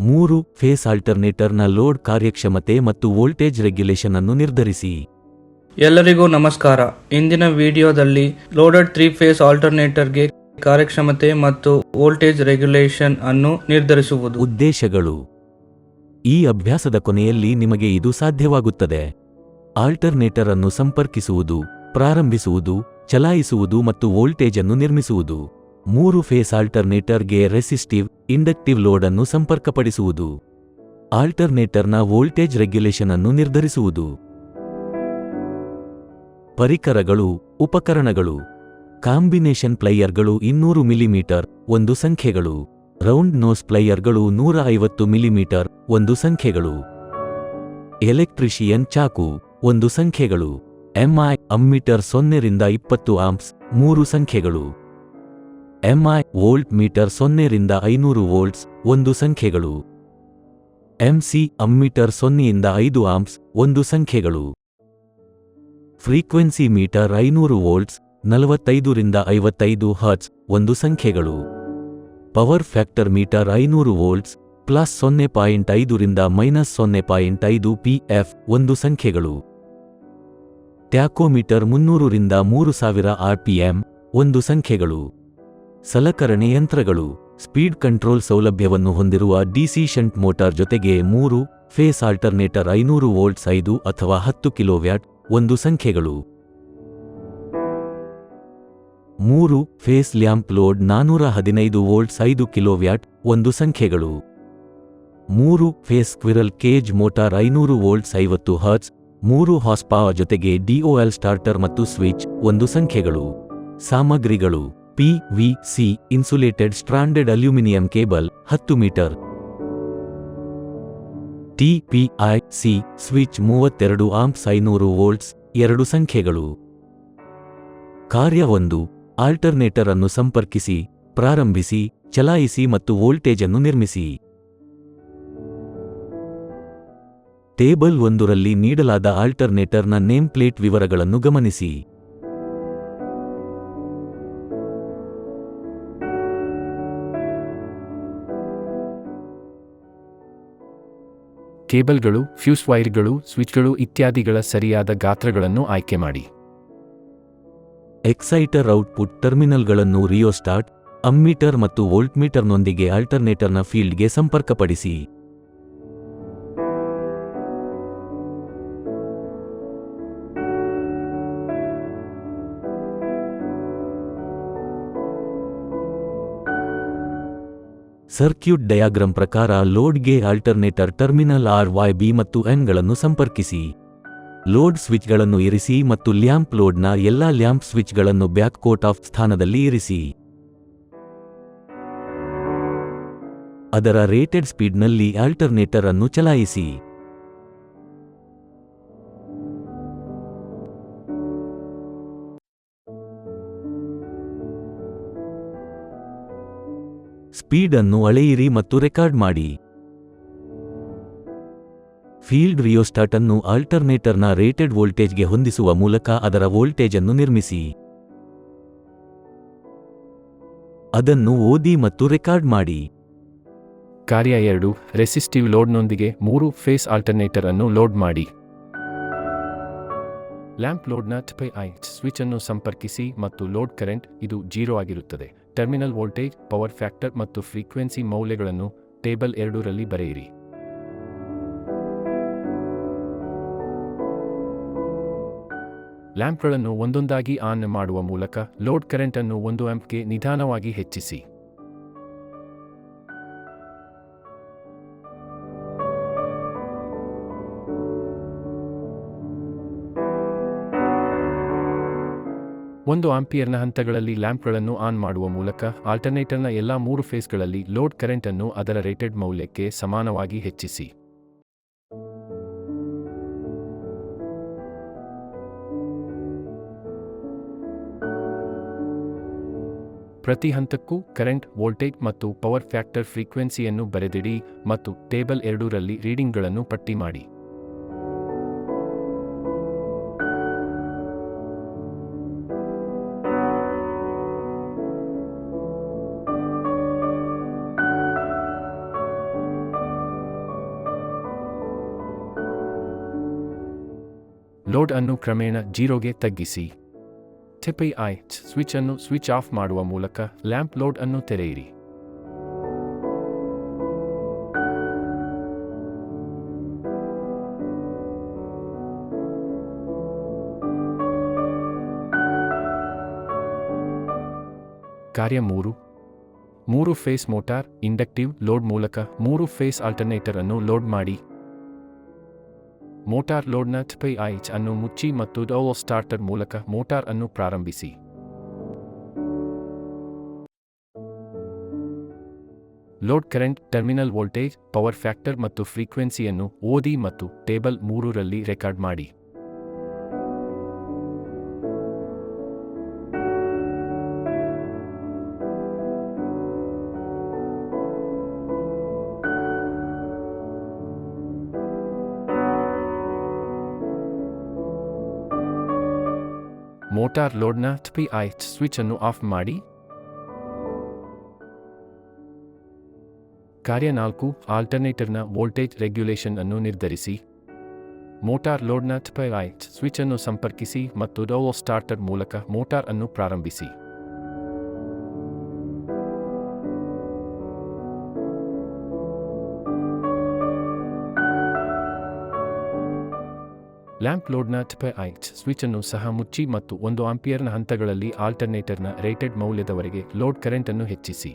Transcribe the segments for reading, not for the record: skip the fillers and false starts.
3 face ಆಲ್ಟರ್ನೇಟರ್ನ load ಕಾರ್ಯಕ್ಷಮತೆ ಮತ್ತು voltage regulation ಅನ್ನು ನಿರ್ಧರಿಸಿ. ಎಲ್ಲರಿಗೂ ನಮಸ್ಕಾರ. ಇಂದಿನ ವಿಡಿಯೋದಲ್ಲಿ ಲೋಡೆಡ್ 3 ಫೇಸ್ ಆಲ್ಟರ್ನೇಟರ್ಗೆ ಕಾರ್ಯಕ್ಷಮತೆ ಮತ್ತು ವೋಲ್ಟೇಜ್ ರೆಗ್ಯುಲೇಷನ್ ಅನ್ನು ನಿರ್ಧರಿಸುವುದು. ಉದ್ದೇಶಗಳು: ಈ ಅಭ್ಯಾಸದ ಕೊನೆಯಲ್ಲಿ ನಿಮಗೆ ಇದು ಸಾಧ್ಯವಾಗುತ್ತದೆ. ಆಲ್ಟರ್ನೇಟರ್ ಅನ್ನು ಸಂಪರ್ಕಿಸುವುದು, ಪ್ರಾರಂಭಿಸುವುದು, ಚಲಾಯಿಸುವುದು ಮತ್ತು ವೋಲ್ಟೇಜ್ ಅನ್ನು ನಿರ್ಮಿಸುವುದು. 3 ಫೇಸ್ ಆಲ್ಟರ್ನೇಟರ್ಗೆ ರೆಸಿಸ್ಟಿವ್, ಇಂಡಕ್ಟಿವ್ ಲೋಡ್ ಅನ್ನು ಸಂಪರ್ಕಪಡಿಸುವುದು. ಆಲ್ಟರ್ನೇಟರ್ನ ವೋಲ್ಟೇಜ್ ರೆಗ್ಯುಲೇಷನ್ ಅನ್ನು ನಿರ್ಧರಿಸುವುದು. ಪರಿಕರಗಳು, ಉಪಕರಣಗಳು: ಕಾಂಬಿನೇಷನ್ ಪ್ಲೈಯರ್ಗಳು 200 ಮಿಲಿಮೀಟರ್, 1 ಸಂಖ್ಯೆಗಳು. ರೌಂಡ್ ನೋಸ್ ಪ್ಲೈಯರ್ಗಳು 150 ಮಿಲಿಮೀಟರ್, 1 ಸಂಖ್ಯೆಗಳು. ಎಲೆಕ್ಟ್ರಿಷಿಯನ್ ಚಾಕು 1 ಸಂಖ್ಯೆಗಳು. ಎಂಐ ಅಮ್ಮೀಟರ್ 0 ರಿಂದ 20 ಆಂಪ್ಸ್ 3 ಸಂಖ್ಯೆಗಳು. ಎಂಐ ವೋಲ್ಟ್ ಮೀಟರ್ 0 ರಿಂದ 500 ವೋಲ್ಟ್ಸ್ 1 ಸಂಖ್ಯೆಗಳು. ಎಂಸಿ ಅಮ್ಮೀಟರ್ 0 ರಿಂದ 5 ಆಂಪ್ಸ್ 1 ಸಂಖ್ಯೆಗಳು. ಫ್ರೀಕ್ವೆನ್ಸಿ ಮೀಟರ್ 500 ವೋಲ್ಟ್ಸ್ 45 ರಿಂದ 55 ಹರ್ಟ್ಜ್ 1 ಸಂಖ್ಯೆಗಳು. Power factor meter 500 volts plus 0.5 ರಿಂದ -0.5 ಪಿಎಫ್ 1 ಸಂಖ್ಯೆಗಳು. ಟ್ಯಾಕೋಮೀಟರ್ 300 ರಿಂದ 3000 ಆರ್ಪಿಎಂ 1 ಸಂಖ್ಯೆಗಳು. ಸಲಕರಣೆ ಯಂತ್ರಗಳು: ಸ್ಪೀಡ್ ಕಂಟ್ರೋಲ್ ಸೌಲಭ್ಯವನ್ನು ಹೊಂದಿರುವ ಡಿಸಿ ಶಂಟ್ ಮೋಟಾರ್ ಜೊತೆಗೆ 3 ಫೇಸ್ ಆಲ್ಟರ್ನೇಟರ್ 500 ವೋಲ್ಟ್ಸ್ 5 ಅಥವಾ 10 ಕಿಲೋವ್ಯಾಟ್ 1 ಸಂಖ್ಯೆಗಳು. 3 phase lamp load 415 volts 5 kilowatt 1 ಸಂಖ್ಯೆಗಳು. 3 phase squirrel cage motor 500 volts 50 hertz 3 horse power ಜೊತೆಗೆ ಡಿಒಎಲ್ ಸ್ಟಾರ್ಟರ್ ಮತ್ತು ಸ್ವಿಚ್ 1 ಸಂಖ್ಯೆಗಳು. ಸಾಮಗ್ರಿಗಳು: PVC insulated stranded aluminium cable 10 metre. TPIC switch 32 amps 500 volts 2 ಸಂಖ್ಯೆಗಳು. ಕಾರ್ಯ 1: ಆಲ್ಟರ್ನೇಟರ್ ಅನ್ನು ಸಂಪರ್ಕಿಸಿ, ಪ್ರಾರಂಭಿಸಿ, ಚಲಾಯಿಸಿ ಮತ್ತು ವೋಲ್ಟೇಜ್ ಅನ್ನು ನಿರ್ಮಿಸಿ. ಟೇಬಲ್ 1 ರಲ್ಲಿ ನೀಡಲಾದ ಆಲ್ಟರ್ನೇಟರ್ನ ನೇಮ್ ಪ್ಲೇಟ್ ವಿವರಗಳನ್ನು ಗಮನಿಸಿ. ಕೇಬಲ್ಗಳು, ಫ್ಯೂಸ್ ವೈರ್ಗಳು, ಸ್ವಿಚ್ಗಳು ಇತ್ಯಾದಿಗಳ ಸರಿಯಾದ ಗಾತ್ರಗಳನ್ನು ಆಯ್ಕೆ ಮಾಡಿ. ಎಕ್ಸೈಟರ್ ಔಟ್ಪುಟ್ ಟರ್ಮಿನಲ್ಗಳನ್ನು ರಿಯೋಸ್ಟಾಟ್, ಅಮ್ಮೀಟರ್ ಮತ್ತು ವೋಲ್ಟ್ಮೀಟರ್ನೊಂದಿಗೆ ಆಲ್ಟರ್ನೇಟರ್ನ ಫೀಲ್ಡ್ಗೆ ಸಂಪರ್ಕಪಡಿಸಿ. ಸರ್ಕ್ಯೂಟ್ ಡಯಾಗ್ರಾಮ್ ಪ್ರಕಾರ ಲೋಡ್ಗೆ alternator terminal R Y B ಮತ್ತು ಎನ್ಗಳನ್ನು ಸಂಪರ್ಕಿಸಿ. ಲೋಡ್ ಸ್ವಿಚ್ಗಳನ್ನು ಇರಿಸಿ ಮತ್ತು ಲ್ಯಾಂಪ್ ಲೋಡ್ನ ಎಲ್ಲಾ ಲ್ಯಾಂಪ್ ಸ್ವಿಚ್ಗಳನ್ನು ಬ್ಯಾಕ್ ಕೋಟ್ ಆಫ್ ಸ್ಥಾನದಲ್ಲಿ ಇರಿಸಿ. ಅದರ ರೇಟೆಡ್ ಸ್ಪೀಡ್ನಲ್ಲಿ ಆಲ್ಟರ್ನೇಟರ್ ಅನ್ನು ಚಲಾಯಿಸಿ. ಸ್ಪೀಡ್ ಅನ್ನು ಅಳೆಯಿರಿ ಮತ್ತು ರೆಕಾರ್ಡ್ ಮಾಡಿ. ಫೀಲ್ಡ್ ರಿಯೋಸ್ಟಾಟ್ ಅನ್ನು ಆಲ್ಟರ್ನೇಟರ್ನ ರೇಟೆಡ್ ವೋಲ್ಟೇಜ್ಗೆ ಹೊಂದಿಸುವ ಮೂಲಕ ಅದರ ವೋಲ್ಟೇಜ್ ಅನ್ನು ನಿರ್ಮಿಸಿ. ಅದನ್ನು ಓದಿ ಮತ್ತು ರೆಕಾರ್ಡ್ ಮಾಡಿ. ಕಾರ್ಯ 2: ರೆಸಿಸ್ಟಿವ್ ಲೋಡ್ನೊಂದಿಗೆ 3 ಫೇಸ್ ಆಲ್ಟರ್ನೇಟರ್ ಅನ್ನು ಲೋಡ್ ಮಾಡಿ. ಲ್ಯಾಂಪ್ ಲೋಡ್ನ ಟಿಪಿಐ ಸ್ವಿಚ್ ಅನ್ನು ಸಂಪರ್ಕಿಸಿ ಮತ್ತು ಲೋಡ್ ಕರೆಂಟ್ ಇದು 0 ಆಗಿರುತ್ತದೆ. ಟರ್ಮಿನಲ್ ವೋಲ್ಟೇಜ್, ಪವರ್ ಫ್ಯಾಕ್ಟರ್ ಮತ್ತು ಫ್ರೀಕ್ವೆನ್ಸಿ ಮೌಲ್ಯಗಳನ್ನು ಟೇಬಲ್ 2 ರಲ್ಲಿ ಬರೆಯಿರಿ. ಲ್ಯಾಂಪ್ಗಳನ್ನು ಒಂದೊಂದಾಗಿ ಆನ್ ಮಾಡುವ ಮೂಲಕ ಲೋಡ್ ಕರೆಂಟ್ ಅನ್ನು 1 ಆಂಪ್ಗೆ ನಿಧಾನವಾಗಿ ಹೆಚ್ಚಿಸಿ. ಒಂದು ಆಂಪಿಯರ್ನ ಹಂತಗಳಲ್ಲಿ ಲ್ಯಾಂಪ್ಗಳನ್ನು ಆನ್ ಮಾಡುವ ಮೂಲಕ ಆಲ್ಟರ್ನೇಟರ್ನ ಎಲ್ಲಾ 3 ಫೇಸ್ಗಳಲ್ಲಿ ಲೋಡ್ ಕರೆಂಟ್ ಅನ್ನು ಅದರ ರೇಟೆಡ್ ಮೌಲ್ಯಕ್ಕೆ ಸಮಾನವಾಗಿ ಹೆಚ್ಚಿಸಿ. ಪ್ರತಿ ಹಂತಕ್ಕೂ ಕರೆಂಟ್, ವೋಲ್ಟೇಜ್ ಮತ್ತು ಪವರ್ ಫ್ಯಾಕ್ಟರ್ ಫ್ರೀಕ್ವೆನ್ಸಿಯನ್ನು ಬರೆದಿಡಿ ಮತ್ತು ಟೇಬಲ್ 2 ರಲ್ಲಿ ರೀಡಿಂಗ್ಗಳನ್ನು ಪಟ್ಟಿ ಮಾಡಿ. ಲೋಡ್ ಅನ್ನು ಕ್ರಮೇಣ 0ಗೆ ತಗ್ಗಿಸಿ. ಸ್ಟೆಪ್ 5 ಸ್ವಿಚ್ ಅನ್ನು ಸ್ವಿಚ್ ಆಫ್ ಮಾಡುವ ಮೂಲಕ ಲ್ಯಾಂಪ್ ಲೋಡ್ ಅನ್ನು ತೆರೆಯಿರಿ. ಕಾರ್ಯ 3 ಫೇಸ್ ಮೋಟಾರ್ ಇಂಡಕ್ಟಿವ್ ಲೋಡ್ ಮೂಲಕ 3 ಫೇಸ್ ಆಲ್ಟರ್ನೇಟರ್ ಅನ್ನು ಲೋಡ್ ಮಾಡಿ. ಮೋಟಾರ್ ಲೋಡ್ನ ಸ್ಟೆಪ್ 5 ಅನ್ನು ಮುಚ್ಚಿ ಮತ್ತು ಡಬಲ್ ಸ್ಟಾರ್ಟರ್ ಮೂಲಕ ಮೋಟಾರ್ ಅನ್ನು ಪ್ರಾರಂಭಿಸಿ. Load current, terminal voltage, power factor ಮತ್ತು ಫ್ರೀಕ್ವೆನ್ಸಿಯನ್ನು ಓದಿ ಮತ್ತು ಟೇಬಲ್ 3ರಲ್ಲಿ ರೆಕಾರ್ಡ್ ಮಾಡಿ. ಮೋಟಾರ್ ಲೋಡ್ನ ಸ್ಟೆಪ್ 5 ಸ್ವಿಚ್ ಅನ್ನು ಆಫ್ ಮಾಡಿ. ಕಾರ್ಯ 4 ಆಲ್ಟರ್ನೇಟರ್ನ ವೋಲ್ಟೇಜ್ ರೆಗ್ಯುಲೇಷನ್ ಅನ್ನು ನಿರ್ಧರಿಸಿ. ಮೋಟಾರ್ ಲೋಡ್ನ ಸ್ಟೆಪ್ 5 ಸ್ವಿಚ್ ಅನ್ನು ಸಂಪರ್ಕಿಸಿ ಮತ್ತು ಡಬಲ್ ಸ್ಟಾರ್ಟರ್ ಮೂಲಕ ಮೋಟಾರ್ ಅನ್ನು ಪ್ರಾರಂಭಿಸಿ. ಲ್ಯಾಂಪ್ ಲೋಡ್ನ ಸ್ಟೆಪ್ 5 ಸ್ವಿಚ್ ಅನ್ನು ಸಹ ಮುಚ್ಚಿ ಮತ್ತು 1 ಆಂಪಿಯರ್ನ ಹಂತಗಳಲ್ಲಿ ಆಲ್ಟರ್ನೇಟರ್ನ ರೇಟೆಡ್ ಮೌಲ್ಯದವರೆಗೆ ಲೋಡ್ ಕರೆಂಟ್ ಅನ್ನು ಹೆಚ್ಚಿಸಿ.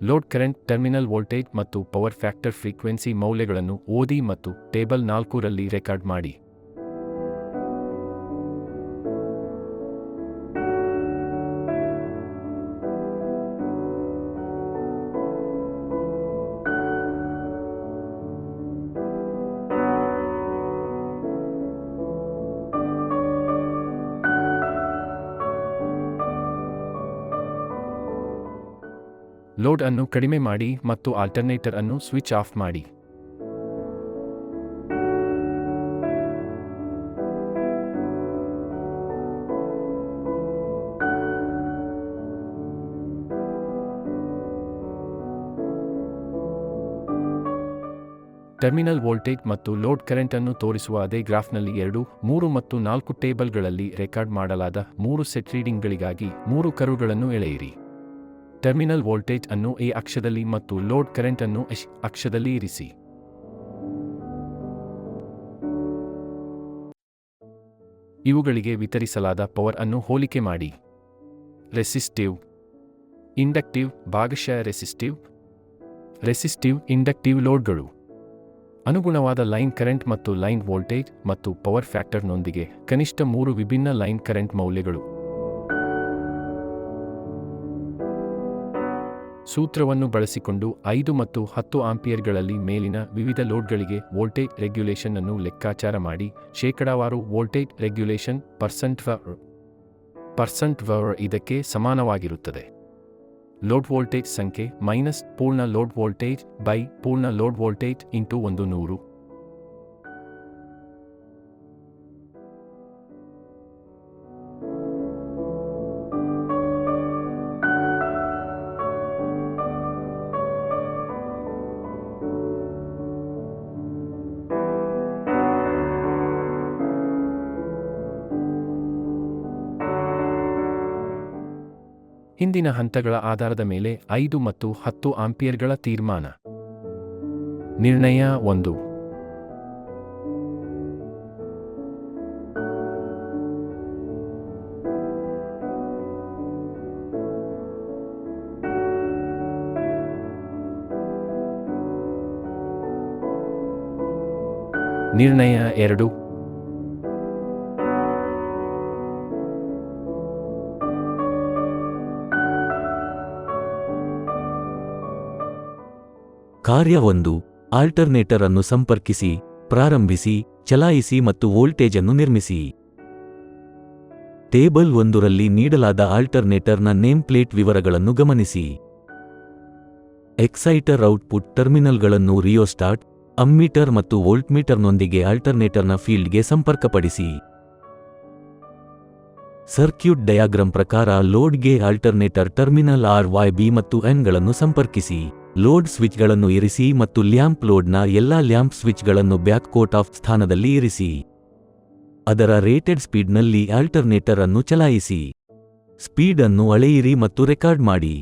ಲೋಡ್ ಕರೆಂಟ್, ಟರ್ಮಿನಲ್ ವೋಲ್ಟೇಜ್ ಮತ್ತು ಪವರ್ ಫ್ಯಾಕ್ಟರ್ ಫ್ರೀಕ್ವೆನ್ಸಿ ಮೌಲ್ಯಗಳನ್ನು ಓದಿ ಮತ್ತು ಟೇಬಲ್ 4ರಲ್ಲಿ ರೆಕಾರ್ಡ್ ಮಾಡಿ. ಲೋಡ್ ಅನ್ನು ಕಡಿಮೆ ಮಾಡಿ ಮತ್ತು ಆಲ್ಟರ್ನೇಟರ್ ಅನ್ನು ಸ್ವಿಚ್ ಆಫ್ ಮಾಡಿ. ಟರ್ಮಿನಲ್ ವೋಲ್ಟೇಜ್ ಮತ್ತು ಲೋಡ್ ಕರೆಂಟ್ ಅನ್ನು ತೋರಿಸುವ ಅದೇ ಗ್ರಾಫ್ನಲ್ಲಿ 2, 3 ಮತ್ತು 4 ಟೇಬಲ್ಗಳಲ್ಲಿ ರೆಕಾರ್ಡ್ ಮಾಡಲಾದ 3 ಸೆಟ್ ರೀಡಿಂಗ್ಗಳಿಗಾಗಿ 3 ಕರ್ವ್ಗಳನ್ನು ಎಳೆಯಿರಿ. ಟರ್ಮಿನಲ್ ವೋಲ್ಟೇಜ್ ಅನ್ನು ಎ ಅಕ್ಷದಲ್ಲಿ ಮತ್ತು ಲೋಡ್ ಕರೆಂಟ್ ಅನ್ನು ಎಸ್ ಅಕ್ಷದಲ್ಲಿ ಇರಿಸಿ. ಇವುಗಳಿಗೆ ವಿತರಿಸಲಾದ ಪವರ್ ಅನ್ನು ಹೋಲಿಕೆ ಮಾಡಿ. ರೆಸಿಸ್ಟಿವ್, ಇಂಡಕ್ಟಿವ್, ಭಾಗಶಃ ರೆಸಿಸ್ಟಿವ್, ಇಂಡಕ್ಟಿವ್ ಲೋಡ್ಗಳು ಅನುಗುಣವಾದ ಲೈನ್ ಕರೆಂಟ್ ಮತ್ತು ಲೈನ್ ವೋಲ್ಟೇಜ್ ಮತ್ತು ಪವರ್ ಫ್ಯಾಕ್ಟರ್ನೊಂದಿಗೆ ಕನಿಷ್ಠ 3 ವಿಭಿನ್ನ ಲೈನ್ ಕರೆಂಟ್ ಮೌಲ್ಯಗಳು. ಸೂತ್ರವನ್ನು ಬಳಸಿಕೊಂಡು 5 ಮತ್ತು 10 ಆಂಪಿಯರ್ಗಳಲ್ಲಿ ಮೇಲಿನ ವಿವಿಧ ಲೋಡ್ಗಳಿಗೆ ವೋಲ್ಟೇಜ್ ರೆಗ್ಯುಲೇಷನ್ ಅನ್ನು ಲೆಕ್ಕಾಚಾರ ಮಾಡಿ. ಶೇಕಡಾವಾರು ವೋಲ್ಟೇಜ್ ರೆಗ್ಯುಲೇಷನ್ ಪರ್ಸೆಂಟ್ ವರ್ ಇದಕ್ಕೆ ಸಮಾನವಾಗಿರುತ್ತದೆ. ಲೋಡ್ ವೋಲ್ಟೇಜ್ ಸಂಖ್ಯೆ ಮೈನಸ್ ಪೂರ್ಣ ಲೋಡ್ ವೋಲ್ಟೇಜ್ ಬೈ ಪೂರ್ಣ ಲೋಡ್ ವೋಲ್ಟೇಜ್ ಇಂಟು 100. ಹಿಂದಿನ ಹಂತಗಳ ಆಧಾರದ ಮೇಲೆ 5 ಮತ್ತು 10 ಆಂಪಿಯರ್ಗಳ ತೀರ್ಮಾನ. ನಿರ್ಣಯ 1. ನಿರ್ಣಯ 2. ಕಾರ್ಯ 1 ಆಲ್ಟರ್ನೇಟರ್ ಅನ್ನು ಸಂಪರ್ಕಿಸಿ, ಪ್ರಾರಂಭಿಸಿ, ಚಲಾಯಿಸಿ ಮತ್ತು ವೋಲ್ಟೇಜ್ ಅನ್ನು ನಿರ್ಮಿಸಿ. ಟೇಬಲ್ 1ರಲ್ಲಿ ನೀಡಲಾದ ಆಲ್ಟರ್ನೇಟರ್ನ ನೇಮ್ ಪ್ಲೇಟ್ ವಿವರಗಳನ್ನು ಗಮನಿಸಿ. ಎಕ್ಸೈಟರ್ ಔಟ್ಪುಟ್ ಟರ್ಮಿನಲ್ಗಳನ್ನು ರಿಯೋಸ್ಟಾಟ್, ಅಮ್ಮೀಟರ್ ಮತ್ತು ವೋಲ್ಟ್ಮೀಟರ್ನೊಂದಿಗೆ ಆಲ್ಟರ್ನೇಟರ್ನ ಫೀಲ್ಡ್ಗೆ ಸಂಪರ್ಕಪಡಿಸಿ. ಸರ್ಕ್ಯೂಟ್ ಡಯಾಗ್ರಾಮ್ ಪ್ರಕಾರ ಲೋಡ್ಗೆ ಆಲ್ಟರ್ನೇಟರ್ ಟರ್ಮಿನಲ್ RYB ಮತ್ತು Nಗಳನ್ನು ಸಂಪರ್ಕಿಸಿ. ಲೋಡ್ ಸ್ವಿಚ್ಗಳನ್ನು ಇರಿಸಿ ಮತ್ತು ಲ್ಯಾಂಪ್ ಲೋಡ್ನ ಎಲ್ಲಾ ಲ್ಯಾಂಪ್ ಸ್ವಿಚ್ಗಳನ್ನು ಬ್ಯಾಕ್ ಕೋಟ್ ಆಫ್ ಸ್ಥಾನದಲ್ಲಿ ಇರಿಸಿ. ಅದರ ರೇಟೆಡ್ ಸ್ಪೀಡ್ನಲ್ಲಿ ಆಲ್ಟರ್ನೇಟರ್ ಅನ್ನು ಚಲಾಯಿಸಿ. ಸ್ಪೀಡ್ ಅನ್ನು ಅಳೆಯಿರಿ ಮತ್ತು ರೆಕಾರ್ಡ್ ಮಾಡಿ.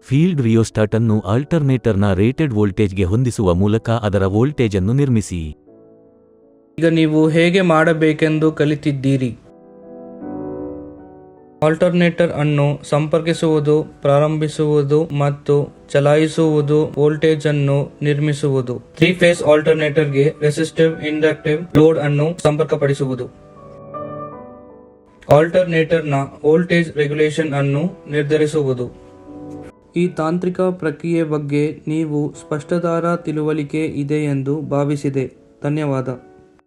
ಫೀಲ್ಡ್ ರಿಯೋಸ್ಟಾಟ್ ಅನ್ನು ಆಲ್ಟರ್ನೇಟರ್ನ ರೇಟೆಡ್ ವೋಲ್ಟೇಜ್ಗೆ ಹೊಂದಿಸುವ ಮೂಲಕ ಅದರ ವೋಲ್ಟೇಜ್ ಅನ್ನು ನಿರ್ಮಿಸಿ. ಈಗ ನೀವು ಹೇಗೆ ಮಾಡಬೇಕೆಂದು ಕಲಿತಿದ್ದೀರಿ. ಆಲ್ಟರ್ನೇಟರ್ ಅನ್ನು ಸಂಪರ್ಕಿಸುವುದು, ಪ್ರಾರಂಭಿಸುವುದು ಮತ್ತು ಚಲಾಯಿಸುವುದು, ವೋಲ್ಟೇಜ್ ಅನ್ನು ನಿರ್ಮಿಸುವುದು. 3 ಫೇಸ್ ಆಲ್ಟರ್ನೇಟರ್ಗೆ ರೆಸಿಸ್ಟಿವ್, ಇಂಡಕ್ಟಿವ್ ಲೋಡ್ ಅನ್ನು ಸಂಪರ್ಕಪಡಿಸುವುದು. ಆಲ್ಟರ್ನೇಟರ್ನ ವೋಲ್ಟೇಜ್ ರೆಗ್ಯುಲೇಷನ್ ಅನ್ನು ನಿರ್ಧರಿಸುವುದು. ಈ ತಾಂತ್ರಿಕ ಪ್ರಕ್ರಿಯೆ ಬಗ್ಗೆ ನೀವು ಸ್ಪಷ್ಟವಾದ ತಿಳುವಳಿಕೆ ಇದೆ ಎಂದು ಭಾವಿಸಿದೆ. ಧನ್ಯವಾದ.